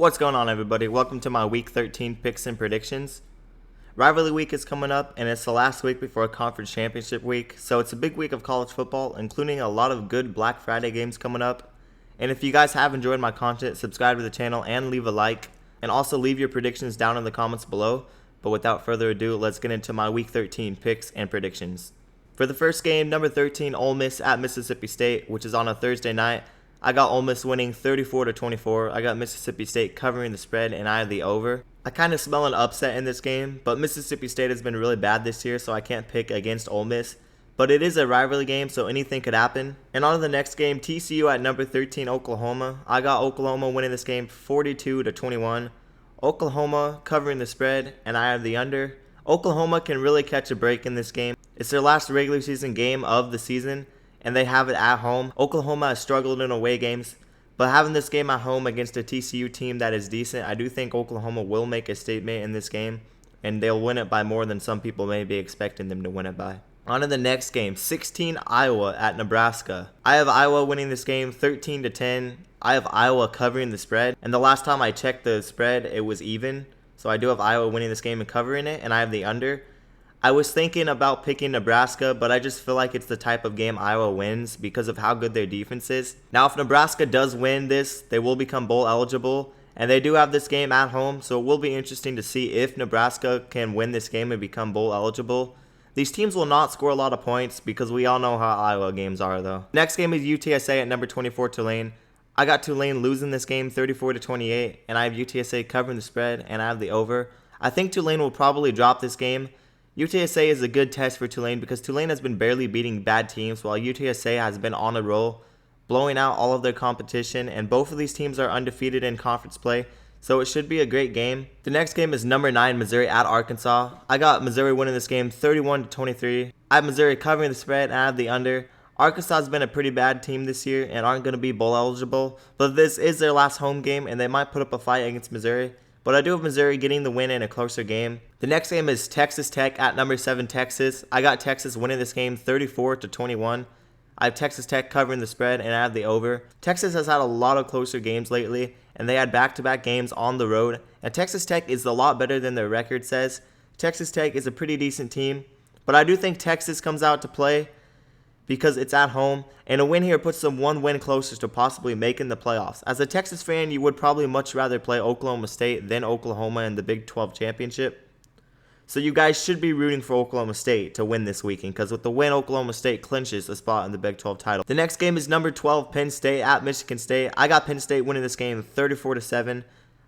What's going on, everybody? Welcome to my Week 13 picks and predictions. Rivalry week is coming up, and it's the last week before conference championship week, so it's a big week of college football, including a lot of good Black Friday games coming up. And if you guys have enjoyed my content, subscribe to the channel and leave a like, and also leave your predictions down in the comments below. But without further ado, let's get into my Week 13 picks and predictions. For the first game, number 13, Ole Miss at Mississippi State, which is on a Thursday night. I got Ole Miss winning 34-24. I got Mississippi State covering the spread, and I have the over. I kind of smell an upset in this game, but Mississippi State has been really bad this year, so I can't pick against Ole Miss. But it is a rivalry game, so anything could happen. And on to the next game, TCU at number 13, Oklahoma. I got Oklahoma winning this game 42-21. Oklahoma covering the spread, and I have the under. Oklahoma can really catch a break in this game. It's their last regular season game of the season, and they have it at home. Oklahoma has struggled in away games, but having this game at home against a TCU team that is decent, I do think Oklahoma will make a statement in this game, and they'll win it by more than some people may be expecting them to win it by. On to the next game, 16 Iowa at Nebraska. I have Iowa winning this game 13-10. I have Iowa covering the spread, and the last time I checked the spread, it was even. So I do have Iowa winning this game and covering it, and I have the under. I was thinking about picking Nebraska, but I just feel like it's the type of game Iowa wins because of how good their defense is. Now, if Nebraska does win this, they will become bowl eligible, and they do have this game at home, so it will be interesting to see if Nebraska can win this game and become bowl eligible. These teams will not score a lot of points because we all know how Iowa games are, though. Next game is UTSA at number 24, Tulane. I got Tulane losing this game 34-28, and I have UTSA covering the spread, and I have the over. I think Tulane will probably drop this game. UTSA is a good test for Tulane because Tulane has been barely beating bad teams while UTSA has been on a roll, blowing out all of their competition, and both of these teams are undefeated in conference play, so it should be a great game. The next game is number 9, Missouri at Arkansas. I got Missouri winning this game 31-23. I have Missouri covering the spread, and I have the under. Arkansas has been a pretty bad team this year and aren't going to be bowl eligible, but this is their last home game, and they might put up a fight against Missouri. But I do have Missouri getting the win in a closer game. The next game is Texas Tech at number 7, Texas. I got Texas winning this game 34-21. I have Texas Tech covering the spread, and I have the over. Texas has had a lot of closer games lately, and they had back-to-back games on the road. And Texas Tech is a lot better than their record says. Texas Tech is a pretty decent team, but I do think Texas comes out to play because it's at home, and a win here puts them one win closer to possibly making the playoffs. As a Texas fan, you would probably much rather play Oklahoma State than Oklahoma in the Big 12 championship. So you guys should be rooting for Oklahoma State to win this weekend, because with the win, Oklahoma State clinches a spot in the Big 12 title. The next game is number 12, Penn State at Michigan State. I got Penn State winning this game 34-7.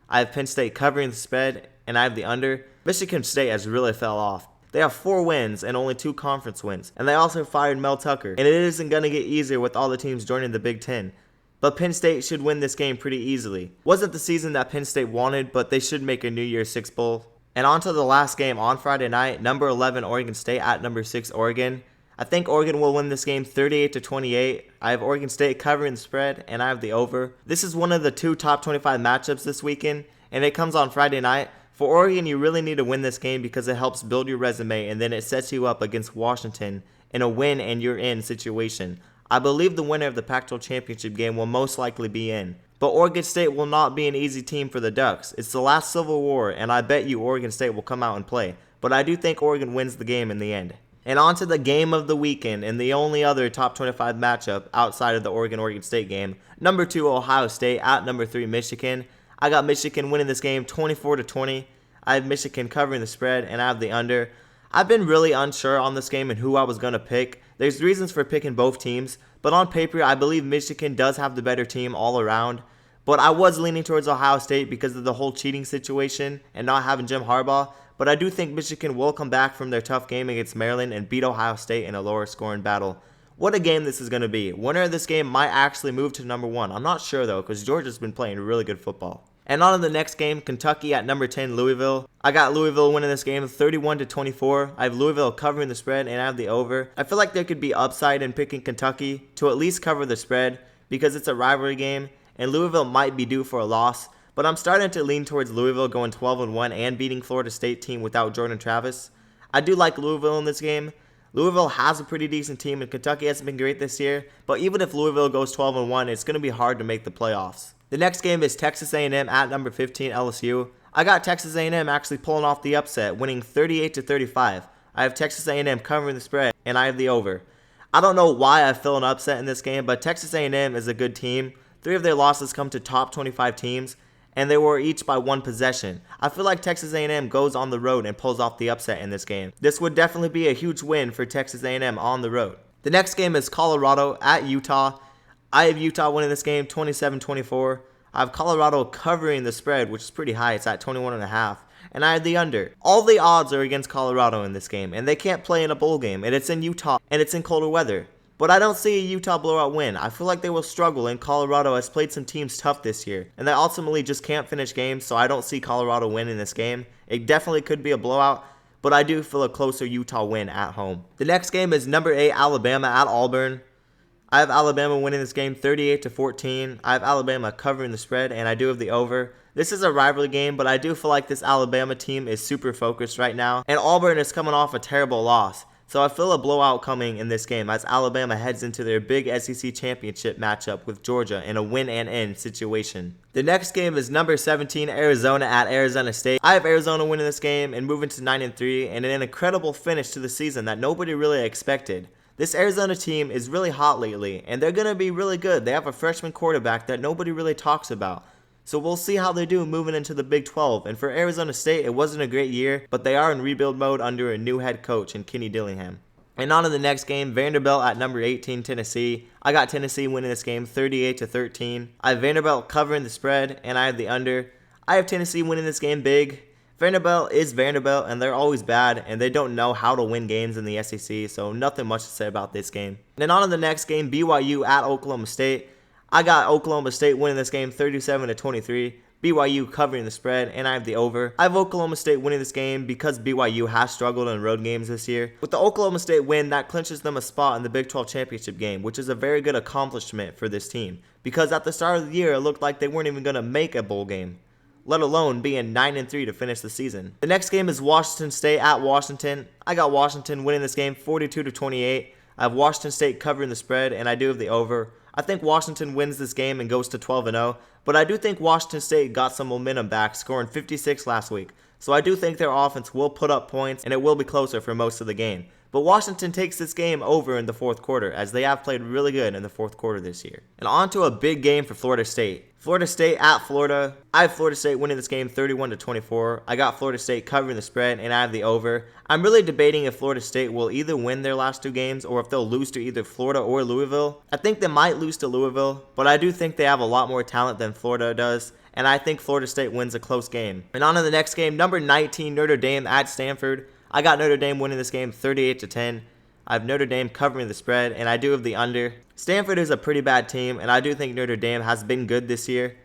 I have Penn State covering the spread, and I have the under. Michigan State has really fell off. They have 4 wins and only 2 conference wins. And they also fired Mel Tucker. And it isn't going to get easier with all the teams joining the Big Ten. But Penn State should win this game pretty easily. Wasn't the season that Penn State wanted, but they should make a New Year's 6 bowl. And on to the last game on Friday night, number 11 Oregon State at number 6 Oregon. I think Oregon will win this game 38-28. I have Oregon State covering the spread, and I have the over. This is one of the 2 top 25 matchups this weekend, and it comes on Friday night. For Oregon, you really need to win this game because it helps build your resume, and then it sets you up against Washington in a win and you're in situation. I believe the winner of the Pac-12 championship game will most likely be in. But Oregon State will not be an easy team for the Ducks. It's the last Civil War, and I bet you Oregon State will come out and play. But I do think Oregon wins the game in the end. And on to the game of the weekend, and the only other top 25 matchup outside of the Oregon State game. Number 2 Ohio State at number 3 Michigan. I got Michigan winning this game 24-20. I have Michigan covering the spread, and I have the under. I've been really unsure on this game and who I was going to pick. There's reasons for picking both teams, but on paper, I believe Michigan does have the better team all around. But I was leaning towards Ohio State because of the whole cheating situation and not having Jim Harbaugh. But I do think Michigan will come back from their tough game against Maryland and beat Ohio State in a lower scoring battle. What a game this is going to be. Winner of this game might actually move to number 1. I'm not sure though, because Georgia's been playing really good football. And on to the next game, Kentucky at number 10, Louisville. I got Louisville winning this game 31-24. I have Louisville covering the spread, and I have the over. I feel like there could be upside in picking Kentucky to at least cover the spread because it's a rivalry game, and Louisville might be due for a loss. But I'm starting to lean towards Louisville going 12-1 and beating Florida State team without Jordan Travis. I do like Louisville in this game. Louisville has a pretty decent team, and Kentucky hasn't been great this year. But even if Louisville goes 12-1, it's going to be hard to make the playoffs. The next game is Texas A&M at number 15 LSU. I got Texas A&M actually pulling off the upset, winning 38-35. I have Texas A&M covering the spread, and I have the over. I don't know why I feel an upset in this game, but Texas A&M is a good team. 3 of their losses come to top 25 teams, and they were each by 1 possession. I feel like Texas A&M goes on the road and pulls off the upset in this game. This would definitely be a huge win for Texas A&M on the road. The next game is Colorado at Utah. I have Utah winning this game 27-24. I have Colorado covering the spread, which is pretty high. It's at 21.5. And I have the under. All the odds are against Colorado in this game, and they can't play in a bowl game, and it's in Utah, and it's in colder weather. But I don't see a Utah blowout win. I feel like they will struggle, and Colorado has played some teams tough this year, and they ultimately just can't finish games, so I don't see Colorado winning this game. It definitely could be a blowout, but I do feel a closer Utah win at home. The next game is number 8 Alabama at Auburn. I have Alabama winning this game 38-14. I have Alabama covering the spread, and I do have the over. This is a rivalry game, but I do feel like this Alabama team is super focused right now, and Auburn is coming off a terrible loss. So I feel a blowout coming in this game as Alabama heads into their big SEC championship matchup with Georgia in a win-and-end situation. The next game is number 17 Arizona at Arizona State. I have Arizona winning this game and moving to 9-3, and an incredible finish to the season that nobody really expected. This Arizona team is really hot lately, and they're going to be really good. They have a freshman quarterback that nobody really talks about. So we'll see how they do moving into the Big 12. And for Arizona State, it wasn't a great year, but they are in rebuild mode under a new head coach in Kenny Dillingham. And on to the next game, Vanderbilt at number 18, Tennessee. I got Tennessee winning this game 38-13. I have Vanderbilt covering the spread, and I have the under. I have Tennessee winning this game big. Vanderbilt is Vanderbilt, and they're always bad, and they don't know how to win games in the SEC, so nothing much to say about this game. And then on to the next game, BYU at Oklahoma State. I got Oklahoma State winning this game 37-23. BYU covering the spread, and I have the over. I have Oklahoma State winning this game because BYU has struggled in road games this year. With the Oklahoma State win, that clinches them a spot in the Big 12 championship game, which is a very good accomplishment for this team. Because at the start of the year, it looked like they weren't even going to make a bowl game, let alone being 9-3 to finish the season. The next game is Washington State at Washington. I got Washington winning this game 42-28. I have Washington State covering the spread, and I do have the over. I think Washington wins this game and goes to 12-0, but I do think Washington State got some momentum back, scoring 56 last week. So I do think their offense will put up points, and it will be closer for most of the game. But Washington takes this game over in the fourth quarter, as they have played really good in the fourth quarter this year. And on to a big game for Florida State. Florida State at Florida. I have Florida State winning this game 31-24. I got Florida State covering the spread, and I have the over. I'm really debating if Florida State will either win their last 2 games or if they'll lose to either Florida or Louisville. I think they might lose to Louisville, but I do think they have a lot more talent than Florida does, and I think Florida State wins a close game. And on to the next game, number 19 Notre Dame at Stanford. I got Notre Dame winning this game 38-10. I have Notre Dame covering the spread, and I do have the under. Stanford is a pretty bad team, and I do think Notre Dame has been good this year.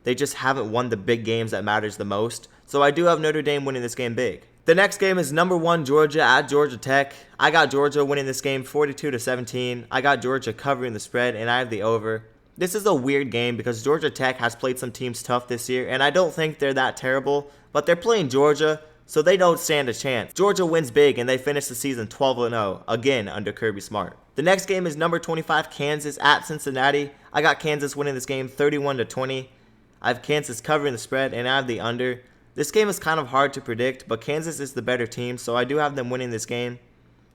They just haven't won the big games that matters the most. So I do have Notre Dame winning this game big. The next game is number 1 Georgia at Georgia Tech. I got Georgia winning this game 42-17. I got Georgia covering the spread, and I have the over. This is a weird game because Georgia Tech has played some teams tough this year, and I don't think they're that terrible, but they're playing Georgia, so they don't stand a chance. Georgia wins big, and they finish the season 12-0, again under Kirby Smart. The next game is number 25 Kansas at Cincinnati. I got Kansas winning this game 31-20. I have Kansas covering the spread, and I have the under. This game is kind of hard to predict, but Kansas is the better team, so I do have them winning this game.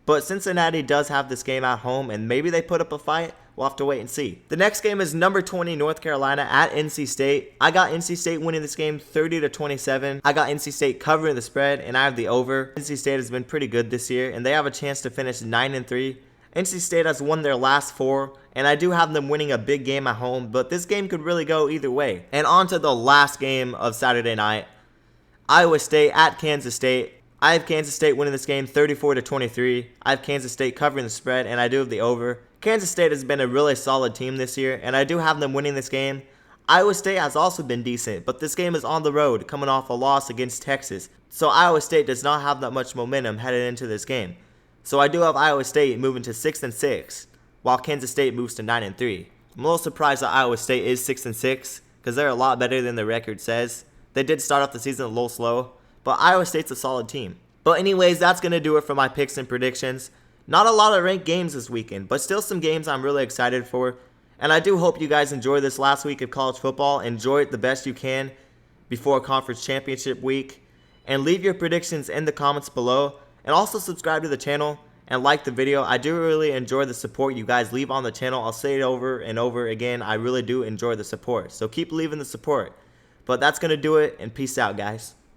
But Cincinnati does have this game at home, and maybe they put up a fight. We'll have to wait and see. The next game is number 20 North Carolina at NC State. I got NC State winning this game 30-27. I got NC State covering the spread, and I have the over. NC State has been pretty good this year, and they have a chance to finish 9-3. NC State has won their last 4, and I do have them winning a big game at home, but this game could really go either way. And on to the last game of Saturday night, Iowa State at Kansas State. I have Kansas State winning this game 34-23. I have Kansas State covering the spread, and I do have the over. Kansas State has been a really solid team this year, and I do have them winning this game. Iowa State has also been decent, but this game is on the road, coming off a loss against Texas. So Iowa State does not have that much momentum headed into this game. So I do have Iowa State moving to 6-6, while Kansas State moves to 9-3. I'm a little surprised that Iowa State is 6-6, because they're a lot better than the record says. They did start off the season a little slow, but Iowa State's a solid team. But anyways, that's going to do it for my picks and predictions. Not a lot of ranked games this weekend, but still some games I'm really excited for. And I do hope you guys enjoy this last week of college football. Enjoy it the best you can before conference championship week. And leave your predictions in the comments below. And also subscribe to the channel and like the video. I do really enjoy the support you guys leave on the channel. I'll say it over and over again. I really do enjoy the support. So keep leaving the support. But that's going to do it, and peace out, guys.